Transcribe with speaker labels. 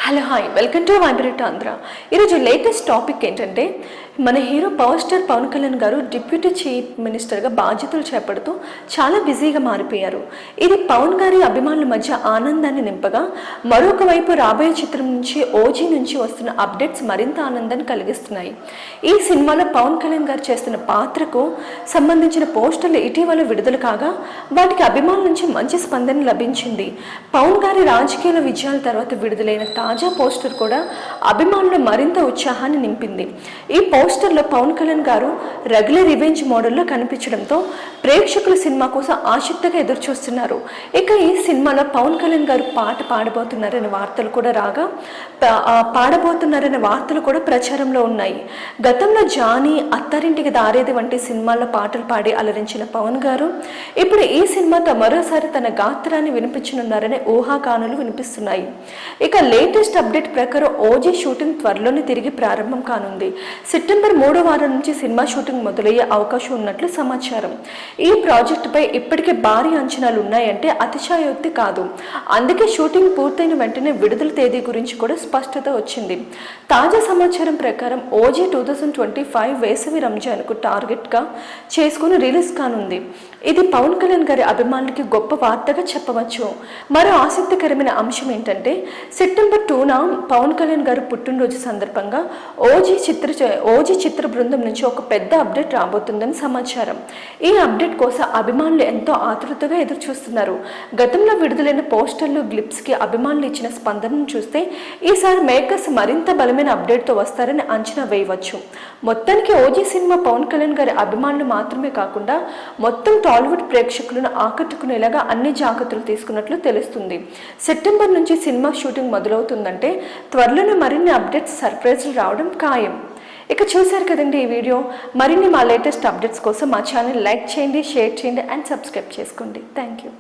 Speaker 1: Hello hi welcome to vibrant Andhra. ఈరోజు latest topic ఏంటంటే మన hero power star Pawan Kalyan గారు డిప్యూటీ చీఫ్ మినిస్టర్గా బాధ్యతలు చేపడుతూ చాలా బిజీగా మారిపోయారు. ఇది పవన్ గారి అభిమానుల మధ్య ఆనందాన్ని నింపగా, మరొక వైపు రాబోయే చిత్రం నుంచి ఓజీ నుంచి వస్తున్న అప్డేట్స్ మరింత ఆనందాన్ని కలిగిస్తున్నాయి. ఈ సినిమాలో పవన్ కళ్యాణ్ గారు చేస్తున్న పాత్రకు సంబంధించిన పోస్టర్లు ఇటీవల విడుదల కాగా వాటికి అభిమానుల నుంచి మంచి స్పందన లభించింది. పవన్ గారి రాజకీయాల విజయాల తర్వాత విడుదలైన తాజా పోస్టర్ కూడా అభిమానులు మరింత ఉత్సాహాన్ని నింపింది. ఈ పోస్టర్లో పవన్ కళ్యాణ్ గారు రెగ్యులర్ రివెంజ్ మోడల్లో కనిపించడంతో ప్రేక్షకులు సినిమా కోసం ఆసక్తిగా ఎదురు చూస్తున్నారు. ఇక ఈ సినిమాలో పవన్ కళ్యాణ్ గారు పాట పాడబోతున్నారనే వార్తలు కూడా ప్రచారంలో ఉన్నాయి. గతంలో జానీ, అత్తారింటికి దారేది వంటి సినిమాల్లో పాటలు పాడి అలరించిన పవన్ గారు ఇప్పుడు ఈ సినిమాతో మరోసారి తన గాత్రాన్ని వినిపించనున్నారనే ఊహాగానాలు వినిపిస్తున్నాయి. ఇక లేటెస్ట్ అప్డేట్ ప్రకారం ఓజీ షూటింగ్ త్వరలోనే తిరిగి ప్రారంభం కానుంది. సెప్టెంబర్ 3వ వారం నుంచి సినిమా షూటింగ్ మొదలయ్యే అవకాశం ఉన్నట్లు సమాచారం. ఈ ప్రాజెక్టుపై ఇప్పటికే భారీ అంచనాలు ఉన్నాయంటే అతిశయోక్తి కాదు. అందుకే షూటింగ్ పూర్తయిన వెంటనే విడుదల తేదీ గురించి కూడా స్పష్టత వచ్చింది. తాజా సమాచారం ప్రకారం ఓజీ 2025 వేసవి రంజాన్కు టార్గెట్గా చేసుకుని రిలీజ్ కానుంది. ఇది పవన్ కళ్యాణ్ గారి అభిమానులకి గొప్ప వార్తగా చెప్పవచ్చు. మరో ఆసక్తికరమైన అంశం ఏంటంటే సెప్టెంబర్ 2న పవన్ కళ్యాణ్ గారు పుట్టినరోజు సందర్భంగా ఓజీ చిత్ర బృందం నుంచి ఒక పెద్ద అప్డేట్ రాబోతుందని సమాచారం. ఈ అప్డేట్ కోసం అభిమానులు ఎంతో ఆతృతగా ఎదురు చూస్తున్నారు. గతంలో విడుదలైన పోస్టర్లు, గ్లిప్స్కి అభిమానులు ఇచ్చిన స్పందనను చూస్తే ఈసారి మేకర్స్ మరింత బలమైన అప్డేట్తో వస్తారని అంచనా వేయవచ్చు. మొత్తానికి ఓజీ సినిమా పవన్ కళ్యాణ్ గారి అభిమానులు మాత్రమే కాకుండా మొత్తం టాలీవుడ్ ప్రేక్షకులను ఆకట్టుకునేలాగా అన్ని జాగ్రత్తలు తీసుకున్నట్లు తెలుస్తుంది. సెప్టెంబర్ నుంచి సినిమా షూటింగ్ మొదలవుతుందంటే త్వరలోనే మరిన్ని అప్డేట్స్, సర్ప్రైజ్లు రావడం ఖాయం. ఇక చూశారు కదండి ఈ వీడియో. మరిన్ని మా లేటెస్ట్ అప్డేట్స్ కోసం మా ఛానల్ లైక్ చేయండి, షేర్ చేయండి అండ్ సబ్స్క్రైబ్ చేసుకోండి. Thank you.